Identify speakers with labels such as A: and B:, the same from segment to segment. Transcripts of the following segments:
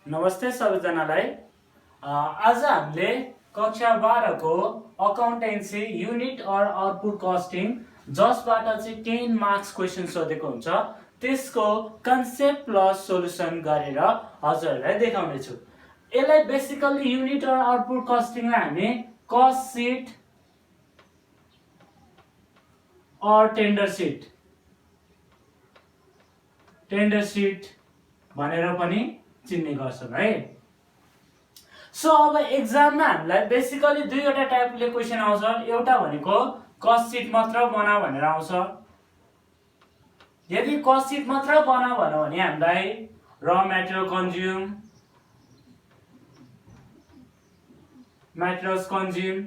A: नमस्ते सबैजनालाई। आज हामीले कक्षा 12 को अकाउन्टेन्सी युनिट और आउटपुट कस्टिङ जसबाट चाहिँ 10 मार्क्स क्वेसन सोधेको हुन्छ त्यसको कन्सेप्ट प्लस सोलुसन गरेर हजुरहरूलाई देखाउने छु। यसलाई बेसिकली युनिट और आउटपुट कस्टिङलाई हामी कस्ट सिट और टेन्डर सिट भनेर पनि चिन्ने गर्छौं है। सो अब एक्जाममा हामीलाई बेसिकली दुईवटा टाइपले क्वेसन आउँछ। एउटा भनेको कस्ट सिट मात्र बना भनेर आउँछ। यदि कस्ट सिट मात्र बना भन्यो भने हामीलाई र material consume, materials consume,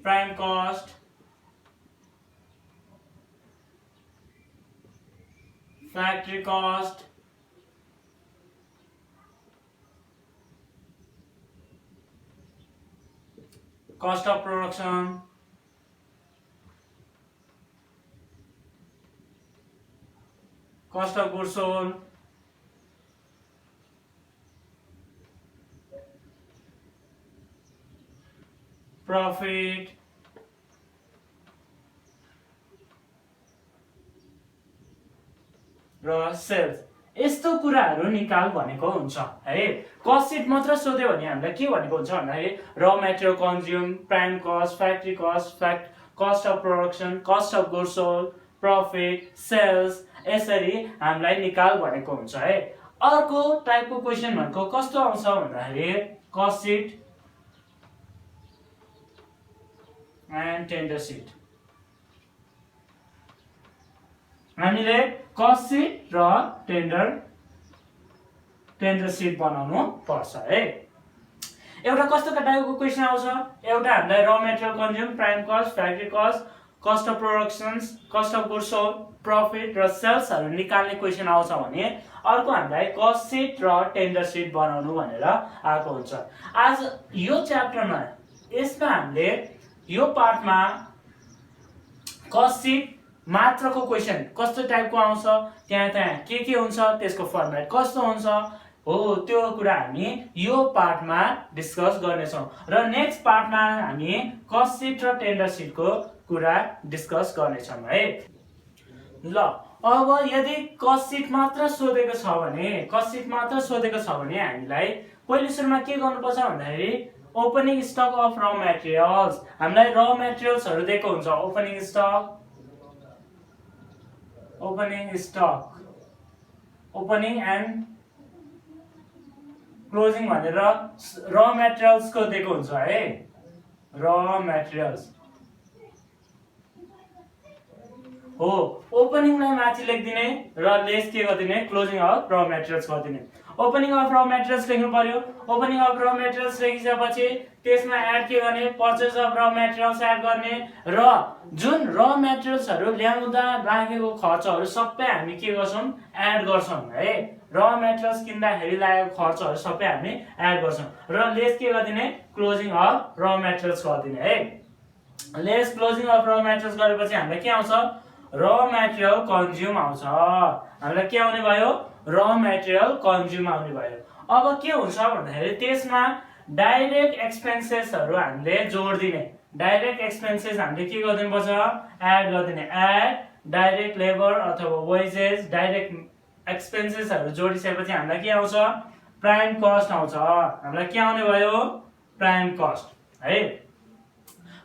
A: prime cost, factory cost, cost of production, cost of goods sold, profit, र सेल्स, यस्तो कुराहरू निकाल भनेको हुन्छ है। कस्ट सिट मात्र सोध्यो भने हामीलाई के भनेको हुन्छ भन्दाखेरि र material consume, prime cost, factory cost, cost of production, cost of goods sold, profit, sales, यसरी हामीलाई निकाल भनेको हुन्छ है। अर्को टाइपको क्वेसन भनेको कस्तो आउँछ भन्दाखेरि cost seat and tender seat. हामीले कस्ट सिट र टेन्डर सिट बनाउनु पर्छ है। एउटा कस्तो टाइपको क्वेसन आउँछ, एउटा हामीलाई र material consume, prime cost, factory cost, cost of productions, cost of goods sold, profit र सेल्सहरू निकाल्ने क्वेसन आउँछ भने अर्को हामीलाई कस्ट सिट र टेन्डर सिट बनाउनु भनेर आएको हुन्छ। आज यो च्याप्टरमा यसमा हामीले यो पार्टमा कस्ट सिट मात्रको क्वेसन कस्तो टाइपको आउँछ, त्यहाँ के हुन्छ, त्यसको फर्मेट कस्तो हुन्छ हो, त्यो कुरा हामी यो पार्टमा डिस्कस गर्नेछौँ र नेक्स्ट पार्टमा हामी कस्ट सिट र टेन्डर सिटको कुरा डिस्कस गर्नेछौँ है। ल अब यदि कस्ट सिट मात्र सोधेको छ भने हामीलाई पहिले सुरुमा के गर्नुपर्छ भन्दाखेरि ओपनिङ स्टक अफ र मटेरियल्स, हामीलाई र मटेरियल्सहरू दिएको हुन्छ। ओपनिङ एन्ड क्लोजिङ भनेर र मटेरियल्स को दिएको हुन्छ है। र मटेरियल्स हो, ओपनिङलाई माथि लेखिदिने र लेस के गरिदिने, क्लोजिङ अफ र मटेरियल्स गरिदिने। ओपनिङ अफ र मटेरियल्स लेख्नु पर्यो। ओपनिङ अफ र मटेरियल्स लेखिसकेपछि त्यसमा एड के गर्ने, पर्चेज अफ र मटेरियल्स एड गर्ने र जुन र मटेरियल्सहरू ल्याउँदा लागेको खर्चहरू सबै हामी के गर्छौं, एड गर्छौं है। र मटेरियल्स किन्दाखेरि लागेको खर्चहरू सबै हामी एड गर्छौं र लेस के गरिदिने, क्लोजिङ अफ र मटेरियल्स गरिदिने है। लेस क्लोजिङ अफ र मटेरियल्स गरेपछि हामीलाई के आउँछ, र मटेरियल कन्ज्युम आउँछ। हामीलाई के आउने भयो, र मटेरियल कन्ज्युम आउने भयो। अब के हुन्छ भन्दाखेरि त्यसमा डाइरेक्ट एक्सपेन्सेसहरू हामीले जोड दिने। डाइरेक्ट एक्सपेन्सेस हामीले के गरिदिनु पर्छ, एड गरिदिने। एड डाइरेक्ट लेबर अथवा वेजेस, डाइरेक्ट एक्सपेन्सेसहरू जोडिसकेपछि हामीलाई के आउँछ, प्राइम कस्ट आउँछ। हामीलाई के आउने भयो, प्राइम कस्ट है।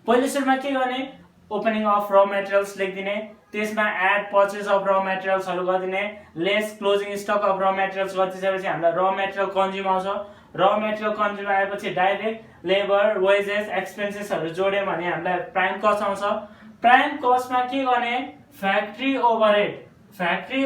A: पहिले सुरुमा के गर्ने, ओपनिङ अफ र मटेरियल्स लेखिदिने, त्यसमा एड पर्चेज अफ र मटेरियल्सहरू गरिदिने, लेस क्लोजिङ स्टक अफ र मटेरियल्स गरिदिएपछि हामीलाई र मटेरियल कन्ज्युम आउँछ। र मटेरियल कन्ज्युम आएपछि डाइरेक्ट लेबर, वेजेस, एक्सपेन्सेसहरू जोड्यो भने हामीलाई प्राइम कस्ट आउँछ। प्राइम कस्टमा के गर्ने, फ्याक्ट्री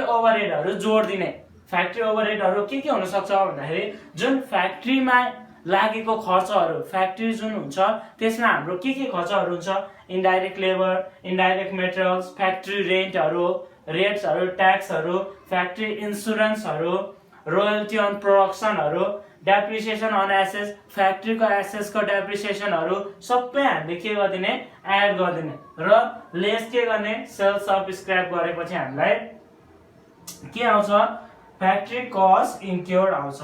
A: ओभरहेडहरू जोड दिने। फ्याक्ट्री ओभरहेडहरू के हुन सक्छ भन्दाखेरि जुन फ्याक्ट्रीमा लागेको खर्चहरू, फ्याक्ट्री जुन हुन्छ त्यसमा हाम्रो के खर्चहरू हुन्छ, indirect labour, indirect materials, factory रेन्टहरू, ट्याक्सहरू, फ्याक्ट्री इन्सुरेन्सहरू, रोयल्टी अन प्रोडक्सनहरू, डेप्रिसिएसन अन एसेट्स, फ्याक्ट्रीको एसेट्सको डेप्रिसिएसनहरू सबै हामीले के गरिदिने, एड गरिदिने र लेस के गर्ने, सेल्स अफ स्क्रैप गरेपछि हामीलाई के आउँछ फ्याक्ट्री कस्ट इन्क्योर्ड आउँछ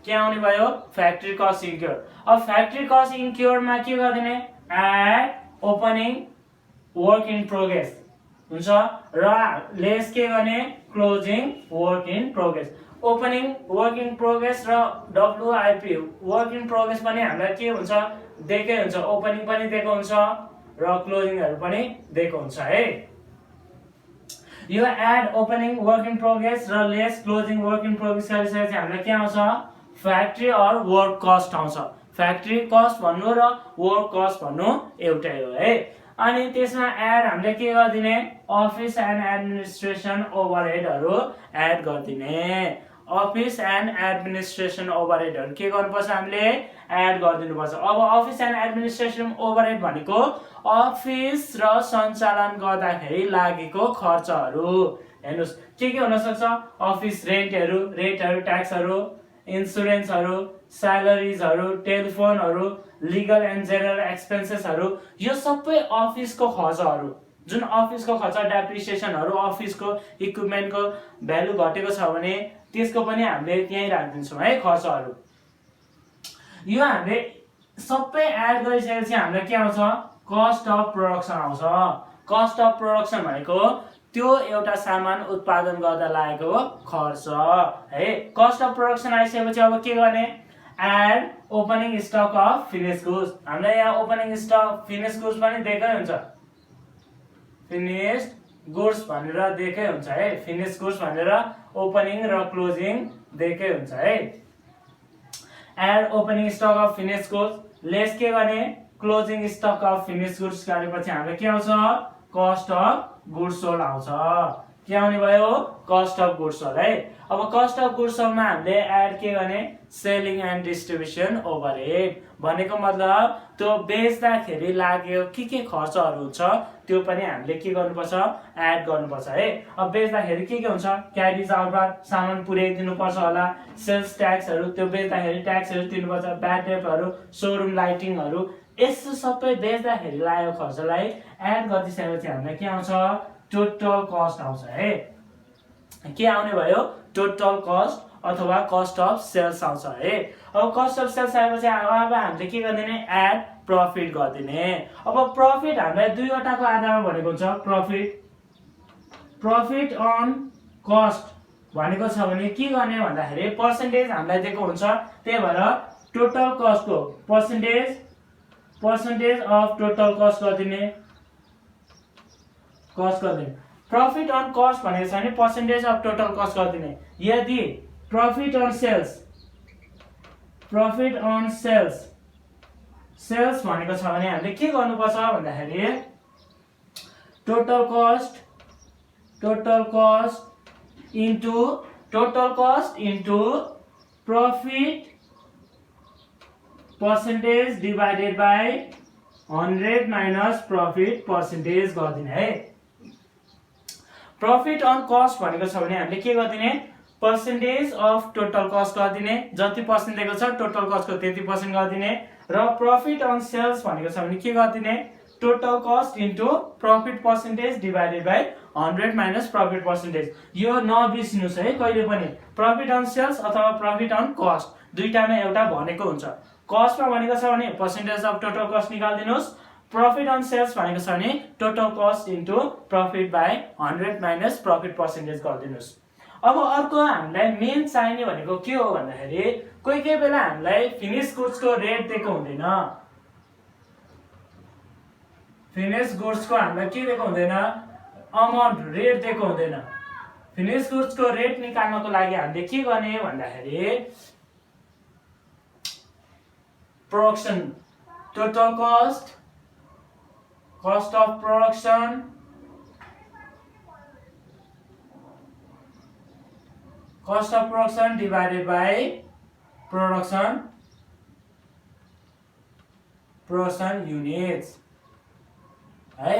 A: के आउने भयो फ्याक्ट्री कस्ट इन्क्योर्ड अब फ्याक्ट्री कस्ट इन्क्योर्डमा के गरिदिने add opening work in progress हुन्छ र लेस के गर्ने closing work in progress opening work in progress र डब्लुआइपी वर्क इन प्रोग्रेस पनि हामीलाई के हुन्छ दिएकै हुन्छ ओपनिङ पनि दिएको हुन्छ र क्लोजिङहरु पनि दिएको हुन्छ है यो add opening work in progress र less closing work in progress गरिसकेपछि हामीलाई के आउँछ फ्याक्ट्री अर वर्क कस्ट आउँछ फ्याक्ट्री कस्ट भन्नु र वर्क कस्ट भन्नु एउटै हो है अनि त्यसमा एड हामीले के गर्दिने अफिस एन्ड एडमिनिस्ट्रेसन ओभरहेडहरु एड गर्दिने अफिस एन्ड एडमिनिस्ट्रेसन ओभरहेडहरु के गर्नुपर्छ हामीले एड गरिदिनुपर्छ अब अफिस एन्ड एडमिनिस्ट्रेसन ओभरहेड भनेको अफिस र सञ्चालन गर्दाखेरि लागेको खर्चहरु हेर्नुस् के हुन सक्छ अफिस रेन्टहरु ट्याक्सहरु इन्स्योरेन्सहरु स्यालेरिजहरु टेलिफोनहरु लिगल एन्ड जेनरल एक्सपेन्सेसहरु यो सबै अफिसको खर्चहरु जुन अफिसको खर्च डेप्रिसिएसनहरु अफिसको इक्विपमेन्टको भ्यालु घटेको छ भने त्यसको पनि हामीले त्यही राख्दिन्छौं है खर्चहरु यो हामीले सबै एड गरिसकेपछि हामीलाई के आउँछ कस्ट अफ प्रोडक्सन आउँछ कस्ट अफ प्रोडक्सन भनेको त्यो एउटा सामान उत्पादन गर्दा लागेको खर्च है कस्ट अफ प्रोडक्सन आइसकेपछि अब के गर्ने add opening stock of finish goods हामीलाई यहाँ ओपनिङ स्टक फिनिश गुड्स पनि दिएकै हुन्छ फिनिश्ड गुड्स भनेर दिएकै हुन्छ है फिनिश गुड्स भनेर ओपनिङ र क्लोजिङ दिएकै हुन्छ है add opening stock of finish goods less के गर्ने closing stock of finish goods गरेपछि हामीलाई के आउँछ कस्ट अफ गुड्स सोल्ड आउँछ के आउने भयो कस्ट अफ गुड्स सोल्ड है अब कस्ट अफ गुड्स सोल्डमा हामीले एड के गर्ने सेलिङ एन्ड डिस्ट्रिब्युसन ओभरहेड भनेको मतलब त्यो बेच्दाखेरि लाग्यो के खर्चहरु हुन्छ त्यो पनि हामीले के गर्नुपर्छ एड गर्नुपर्छ है अब बेच्दाखेरि के हुन्छ क्यारेज आउटबार सामान पुर्याइदिनु पर्छ होला सेल्स ट्याक्सहरु त्यो बेच्दाखेरि ट्याक्सहरु तिर्नुपर्छ ब्याड डेटहरु शोरूम लाइटिङहरु यसो सबै बेच्दाखेरि लागेको खर्चलाई एड गरिसकेपछि हामीलाई के आउँछ टोटल कस्ट आउँछ है के आउने भयो टोटल कस्ट अथवा कस्ट अफ सेल्स आउँछ है अब कस्ट अफ सेल्स आएपछि अब हामीले के गर्दिने एड प्रफिट गर्दिने अब प्रफिट हामीलाई दुईवटाको आधारमा भनेको हुन्छ प्रफिट अन कस्ट भनेको छ भने के गर्ने भन्दाखेरि पर्सेन्टेज हामीलाई दिएको हुन्छ त्यही भएर टोटल कस्टको पर्सेन्टेज अफ टोटल कस्ट गर्दिने प्रफिट अन कस्ट भनेको छ भने पर्सेन्टेज अफ टोटल कस्ट गर्दिने यदि प्रफिट अन सेल्स भनेको छ भने हामीले के गर्नुपर्छ भन्दाखेरि total cost into profit percentage divided by 100 minus profit percentage गर्दिने है प्रफिट अन कस्ट भनेको छ भने हामीले के गर्दिने पर्सेन्टेज अफ टोटल कस्ट गर्दिने जति पर्सेन्ट दिएको छ टोटल कस्टको त्यति पर्सेन्ट गर्दिने र प्रफिट अन सेल्स भनेको छ भने के गर्दिने total cost into profit percentage divided by 100 minus profit percentage यो नबिर्सिनुस् है कहिले पनि प्रफिट अन सेल्स अथवा प्रफिट अन कस्ट दुईटामा एउटा भनेको हुन्छ कस्टमा भनेको छ भने पर्सेन्टेज अफ टोटल कस्ट निकाल्दिनुस् प्रफिट अन सेल्स भनेको छ भने total cost into profit by 100 minus profit percentage गरिदिनुस् अब अर्को हामीलाई मेन चाहिने भनेको के हो भन्दाखेरि कोही बेला हामीलाई फिनिश गुड्सको रेट दिएको हुँदैन फिनिश गुड्सको हामीलाई के दिएको हुँदैन अमाउन्ट रेट दिएको हुँदैन फिनिश गुड्सको रेट निकाल्नको लागि हामीले के गर्ने भन्दाखेरि production total cost of production cost of production divided by production units है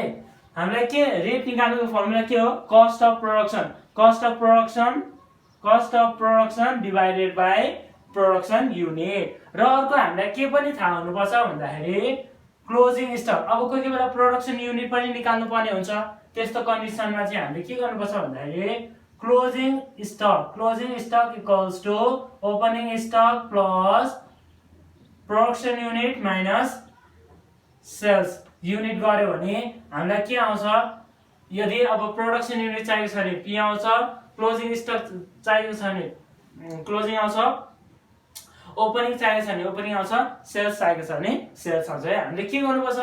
A: हामीलाई के रेट निकाल्नुको फर्मुला के हो cost of production divided by production unit र अर्को हामीलाई के पनि थाहा हुनुपर्छ भन्दाखेरि क्लोजिङ स्टक अब कोही बेला प्रोडक्सन युनिट पनि निकाल्नु पर्ने हुन्छ त्यस्तो कन्डिसनमा चाहिँ हामीले के गर्नुपर्छ भन्दाखेरि closing stock equals to opening stock plus production unit minus sales unit गर्यो भने हामीलाई के आउँछ यदि अब प्रोडक्सन युनिट चाहिएको छ भने P आउँछ क्लोजिङ स्टक चाहिएको छ भने क्लोजिङ आउँछ ओपनिङ चाहिएको छ भने ओपनिङ आउँछ सेल्स चाहिएको छ भने सेल्स आउँछ है हामीले के गर्नुपर्छ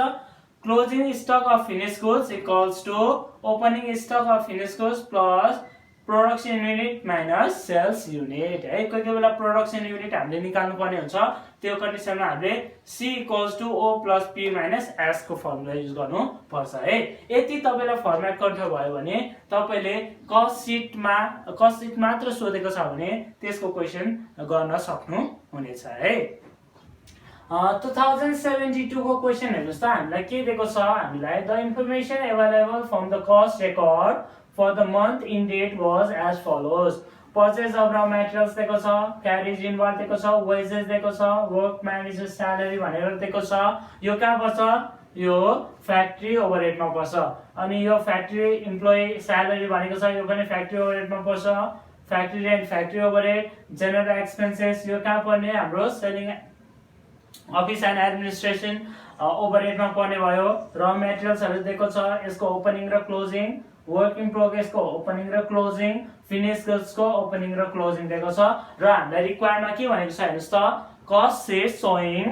A: closing stock of finish goods equals to opening stock of finish goods plus production unit minus sales unit है कोही कोही बेला प्रोडक्सन युनिट हामीले निकाल्नु पर्ने हुन्छ त्यो कन्डिसनमा हामीले C equals to O plus P minus S को फर्मुला युज गर्नु पर्छ है यति तपाईलाई फर्म्याट कन्ठ भयो भने तपाईले कस्ट सिट मात्र सोधेको छ भने त्यसको क्वेशन गर्न सक्नु हुनेछ है 2072 को क्वेशन हेर्नुस् त हामीलाई के दिएको छ हामीलाई the information available from the cost record for the month in date was as follows purchase of raw materials दिएको छ carriage inward दिएको छ wages दिएको छ work manager salary भनेर दिएको छ यो कहाँ पर्छ यो फ्याक्ट्री ओभरहेडमा पर्छ अनि यो फ्याक्ट्री एम्प्लोइ स्यालेरी भनेको छ यो पनि फ्याक्ट्री ओभरहेडमा पर्छ factory rent factory overhead general expenses यो कहाँ पर्ने हाम्रो सेलिङ अफिस एन्ड एडमिनिस्ट्रेसन ओभरहेडमा पर्ने भयो र मेटेरियल्सहरु दिएको छ यसको ओपनिङ र क्लोजिङ वर्क इन प्रोग्रेस को ओपनिङ र क्लोजिङ फिनिश गुड्स को ओपनिङ र क्लोजिङ दिएको छ र हामीलाई रिक्वायरमा के भनेको छ हेर्नुस् त cost sheet showing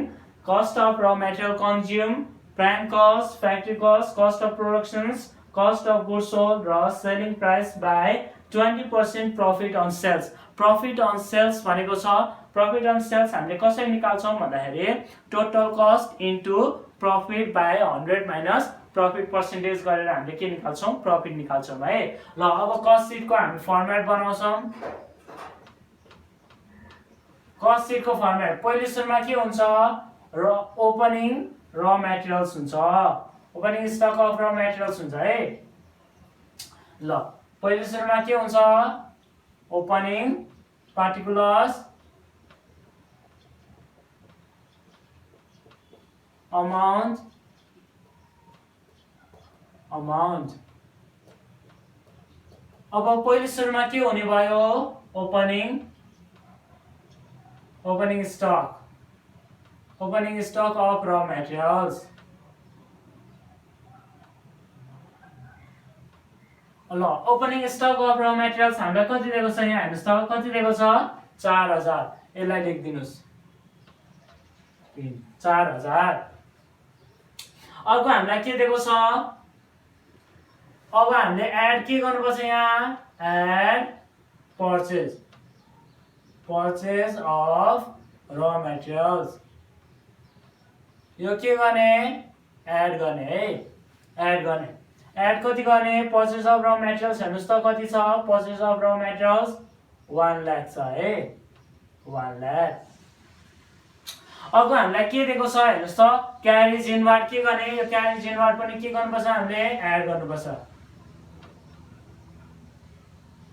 A: cost of र material consume plant cost factory cost cost of productions cost of goods sold र selling price by 20% profit on sales profit on sales भनेको छ प्रॉफिट अन सेल्स हामीले कसरी निकाल्छौं भन्दाखेरि total cost into profit by 100 minus profit percentage गरेर हामीले के निकाल्छौं प्रॉफिट निकाल्छौं है ल अब कस्ट शीट को हामी फर्म्याट बनाउँछौं कस्ट शीट को फर्म्याट पहिलो सुरुमा के हुन्छ र ओपनिङ र मटेरियल्स हुन्छ ओपनिङ स्टक अफ र मटेरियल्स हुन्छ है ल पहिलो सुरुमा के हुन्छ ओपनिङ पार्टिकुलर्स अमाउन्ट अब पहिलो सुरुमा के हुने भयो ओपनिङ स्टक अफ र मटेरियल्स ल ओपनिङ स्टक अफ र मटेरियल्स हामीलाई कति दिएको छ यहाँ हेर्नुस् त कति दिएको छ 4000 यसलाई लेखिदिनुस् 4000 अर्को हामीलाई के दिएको छ अब हामीले एड के गर्नुपर्छ यहाँ एड परचेज अफ र मटेरियल्स यो के गर्ने एड गर्ने है एड कति गर्ने परचेज अफ र मटेरियल्स हेर्नुस् त कति छ परचेज अफ र मटेरियल्स 1 लाख छ है 1 लाख अब हामीलाई के दिएको छ हेर्नुस् त क्यारेज इनवार्ड के गर्ने यो क्यारेज इनवार्ड पनि के गर्नुपर्छ हामीले एड गर्नुपर्छ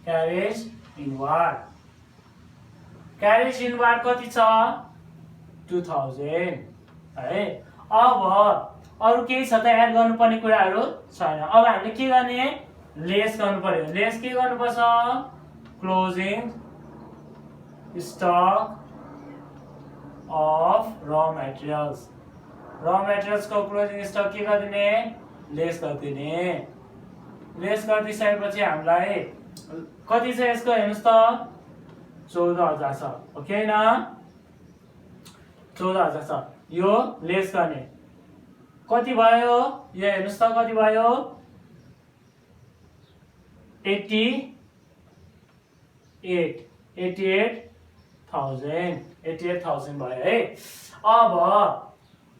A: क्यारेज इनवार्ड कति छ 2000 है अब अरु केही छ त एड गर्नुपर्ने कुराहरु छैन अब हामीले के गर्ने लेस गर्नु पर्यो लेस के गर्नुपर्छ क्लोजिङ स्टक अफ र मटेरियल्स को क्लोजिङ स्टक के गरिदिने लेस गरिदिने लेस गरिदिसकेपछि हामीलाई कति छ यसको हेर्नुस् त 14000 छ ओके न 14000 छ यो लेस गर्ने कति भयो यो हेर्नुस् त कति भयो 88,000 भयो है अब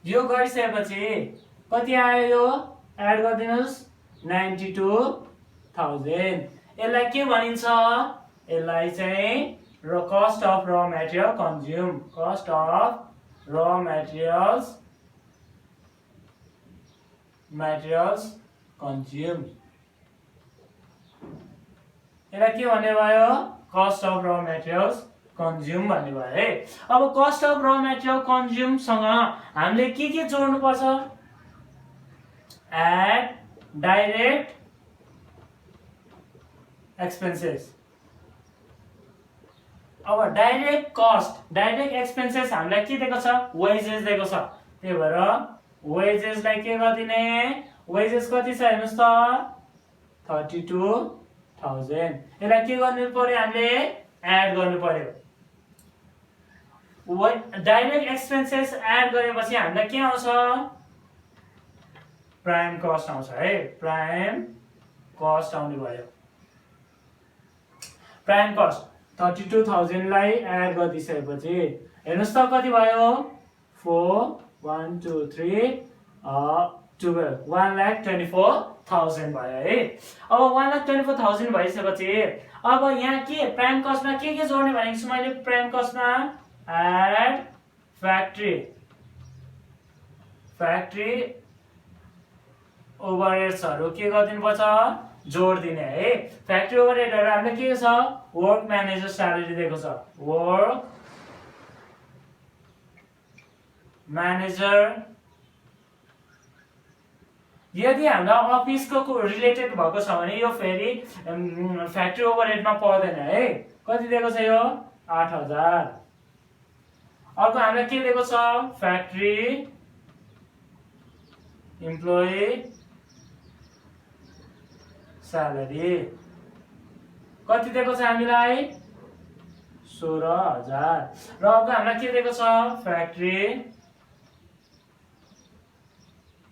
A: यो गरिसकेपछि कति आयो यो एड गरिदिनुस् 92,000 यसलाई के भनिन्छ यसलाई चाहिँ कस्ट अफ र मटेरियल कन्ज्युम कस्ट अफ र मटेरियल्स कन्ज्युम यसलाई के भन्ने भयो कस्ट अफ र मटेरियल्स कन्ज्युम भन्ने भयो है अब कस्ट अफ र मटेरियल कन्ज्युम सँग हामीले के जोड्नु पर्छ एड डाइरेक्ट एक्सपेन्सेस। अब डाइरेक्ट एक्सपेन्सेस हामीलाई के दिएको छ, वेजेस दिएको छ। त्यही भएर वेजेसलाई के गरिदिने, वेजेस कति छ हेर्नुहोस् त 32,000। यसलाई के गर्नु पर्यो, हामीले एड गर्नु पर्यो। डाइरेक्ट एक्सपेन्सेस एड गरेपछि हामीलाई के आउँछ, प्राइम कस्ट आउँछ है, प्राइम कस्ट आउने भयो। प्राइम कस्ट 32,000 लाई एड गरिदिसकेपछि हेर्नुहोस् त कति भयो, 4 1 2 3 12 1,24,000 भयो है। अब 1,24,000 भइसकेपछि अब यहाँ के प्राइम कस्टमा के जोड्ने भनेको छु मैले, प्राइम कस्टमा एड फ्याक्ट्री ओभरहेड्सहरु के गरिदिनु पर्छ, जोड दिने है। फ्याक्ट्री ओभरहेडहरु हामीले के छ, वर्क म्यानेजर स्यालेरी दिएको छ, वर्क म्यानेजर। यदि हामीलाई अफिसको रिलेटेड भएको छ भने यो फेरि फ्याक्ट्री ओभरहेडमा पर्दैन है। कति दिएको छ यो 8,000। अर्को हामीलाई के दिएको छ, फ्याक्ट्री इम्प्लोइ स्यालेरी कति दिएको छ हामीलाई 16,000। र अर्को हामीलाई के दिएको छ, फ्याक्ट्री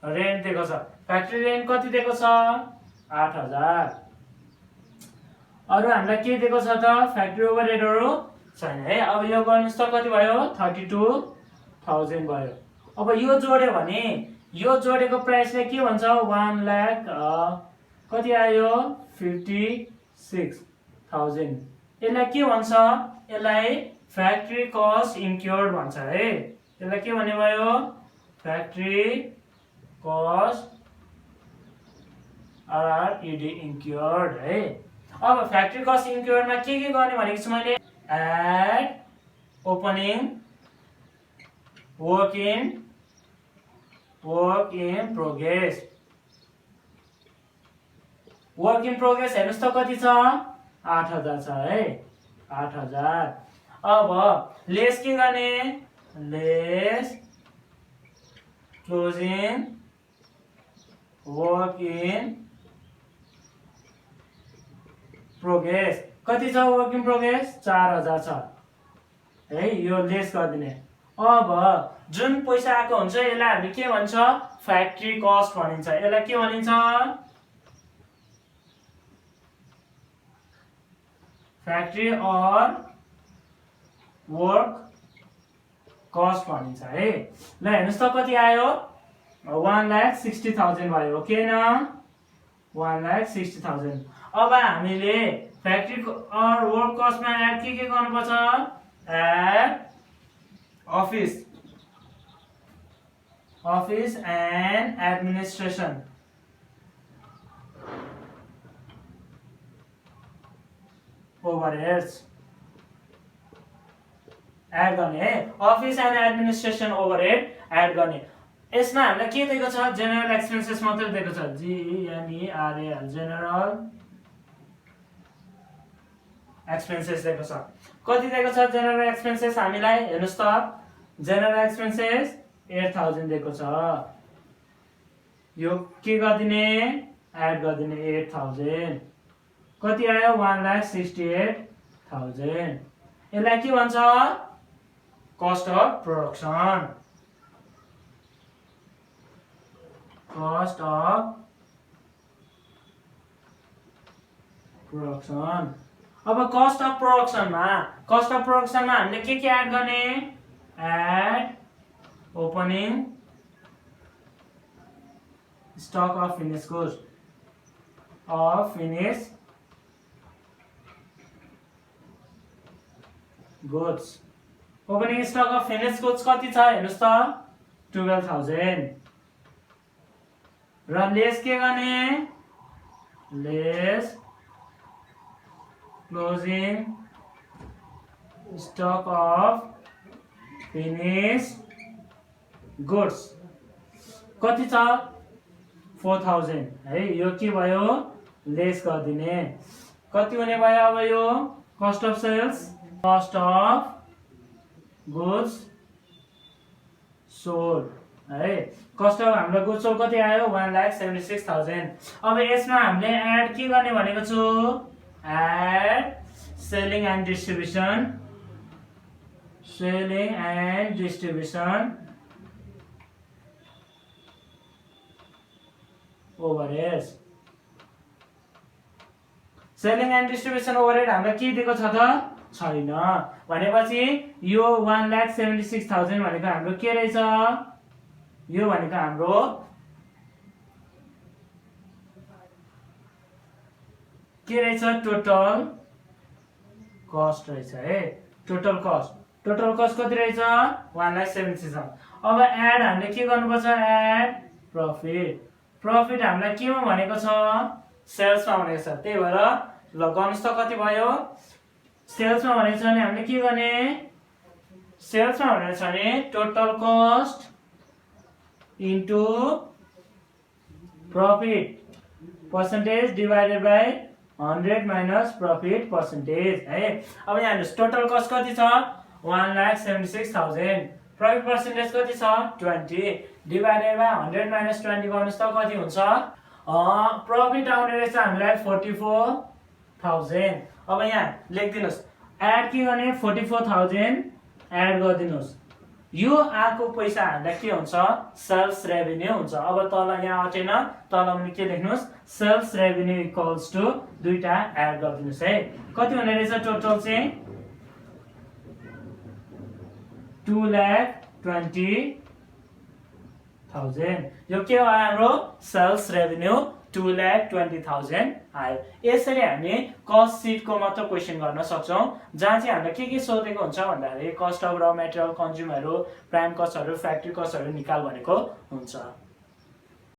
A: रेन्ट दिएको छ, फ्याक्ट्री रेन्ट कति दिएको छ 8,000। अरु हामीलाई के दिएको छ त, फ्याक्ट्री ओभरहेडहरु छैन है। अब यो गर्नुस् त कति भयो, 32,000 भयो। अब यो जोड्यो भने यो जोडेको प्राइसले के भन्छ, 1 लाख कति आयो 56,000। यसलाई के भन्छ, यसलाई फ्याक्ट्री कस्ट इन्क्योर्ड भन्छ है। यसलाई के भन्ने भयो, फ्याक्ट्री कस्ट आरइडी इन्क्योर्ड है। अब फ्याक्ट्री कस्ट इन्क्योर्डमा के गर्ने भनेको छु मैले, add opening work in progress. Work in progress हेर्नुस् त कति छ 8,000 छ है, 8,000। अब लेस के गर्ने, less closing work in progress. कति छ वर्क इन प्रोग्रेस 4,000 छ है, यो लेस गरिदिने। अब जुन पैसा आएको हुन्छ यसलाई हामी के भन्छ, फ्याक्ट्री कस्ट भनिन्छ। यसलाई के भनिन्छ, फ्याक्ट्री और वर्क कस्ट भनिन्छ है। ल हेर्नुस् त कति आयो, 1,60,000 भयो, ओके न 1,60,000। अब हामीले फ्याक्ट्री और वर्क कस्टमा एड के गर्नुपर्छ, add office and administration overheads add गर्ने है। Office and administration overhead add गर्ने। यसमा हामीलाई के दिएको छ, जेनरल एक्सपेन्सेस मात्र दिएको छ, GNERAL जेनरल एक्सपेन्सेस दिएको छ। कति दिएको छ जेनरल एक्सपेन्सेस हामीलाई, हेर्नुस् त जेनरल एक्सपेन्सेस 8,000 दिएको छ। यो के गरिदिने, एड गरिदिने 8,000। कति आयो 1,68,000। यसलाई के भन्छ, cost of production. Cost of production. अब कस्ट अफ प्रोडक्सनमा हामीले के एड गर्ने, add opening stock of finish goods. Opening stock of finish goods कति छ हेर्नुस् त 12,000। र लेस के गर्ने, less closing stock of finish goods कति छ 4,000 है। यो के भयो, लेस गरिदिने। कति हुने भयो अब यो cost of sales cost of goods sold है कस्ट अफ हाम्रो गुड्स सोल्ड कति आयो 1,76,000 अब यसमा हामीले एड के गर्ने भनेको छु add selling and distribution overhead selling and distribution overhead हामीलाई के दिएको छ त छैन भनेपछि यो 1,76,000 भनेको हाम्रो के रहेछ यो भनेको हाम्रो के रहेछ टोटल कस्ट रहेछ है टोटल कस्ट कति रहेछ 1,76,000 अब एड हामीले के गर्नुपर्छ एड प्रफिट हामीलाई केमा भनेको छ सेल्समा भनेको छ त्यही भएर ल गर्नुस् त कति भयो सेल्समा भनेको छ भने हामीले के गर्ने सेल्समा भनेको छ भने total cost into profit percentage divided by 100 minus profit percentage है अब यहाँ हेर्नुहोस् टोटल कस्ट कति छ 1,76,000 प्रफिट पर्सेन्टेज कति छ 20 डिभाइडेड बाइ 100 माइनस 20 गर्नुस् त कति हुन्छ प्रफिट आउने रहेछ हामीलाई 44,000 अब यहाँ लेखिदिनुस् एड के गर्ने 44,000 एड गरिदिनुस् यो आको पैसा हामीलाई के हुन्छ सेल्स रेभिन्यू हुन्छ अब तल यहाँ अटेन तल पनि के लेख्नुस् सेल्स रेभिन्यू इक्वल्स टु दुईटा एड गरिदिनुस् है कति हुने रहेछ टोटल चाहिँ 2,20,000 यो के हो हाम्रो सेल्स रेभिन्यू 2,20,000 आयो यसरी हामी कस्ट सिटको मात्र क्वेशन गर्न सक्छौं जहाँ चाहिँ हामीले के सोधेको हुन्छ भन्दाखेरि कस्ट अफ र मेटेरियल कन्ज्युमरहरू प्राइम कस्टहरू फ्याक्ट्री कस्टहरू निकाल भनेको हुन्छ